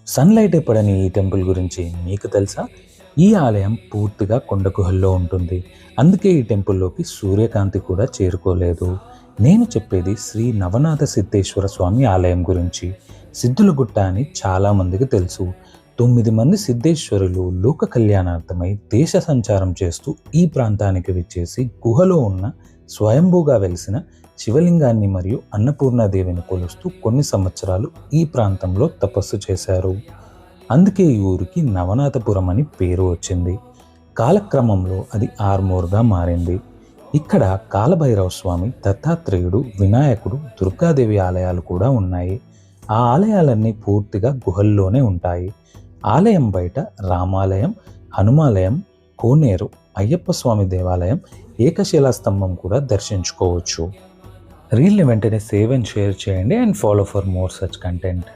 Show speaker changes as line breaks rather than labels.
Sunlight పడని ఈ temple గురించి మీకు తెలుసా? ఈ ఆలయం పూర్తిగా కొండ గుహల్లో ఉంటుంది. అందుకే ఈ టెంపుల్లోకి సూర్యకాంతి కూడా చేరుకోలేదు. నేను చెప్పేది శ్రీ నవనాథ సిద్ధేశ్వర స్వామి ఆలయం గురించి. సిద్ధులగుట్ట అని చాలామందికి తెలుసు. 9 మంది సిద్ధేశ్వరులు లోక కళ్యాణార్థమై దేశ సంచారం చేస్తూ ఈ ప్రాంతానికి విచ్చేసి గుహలో ఉన్న స్వయంభూగా వెలిసిన శివలింగాన్ని మరియు అన్నపూర్ణాదేవిని కొలుస్తూ కొన్ని సంవత్సరాలు ఈ ప్రాంతంలో తపస్సు చేశారు. అందుకే ఈ ఊరికి నవనాథపురం అని పేరు వచ్చింది. కాలక్రమంలో అది ఆర్మూర్గా మారింది. ఇక్కడ కాలభైరవ స్వామి, దత్తాత్రేయుడు, వినాయకుడు, దుర్గాదేవి ఆలయాలు కూడా ఉన్నాయి. ఆ ఆలయాలన్నీ పూర్తిగా గుహల్లోనే ఉంటాయి. ఆలయం బయట రామాలయం, హనుమాలయం, కోనేరు, అయ్యప్ప స్వామి దేవాలయం, ఏకశిలా స్తంభం కూడా దర్శించుకోవచ్చు. రీల్ని వెంటనే సేవ్ అండ్ షేర్ చేయండి and follow for more such content.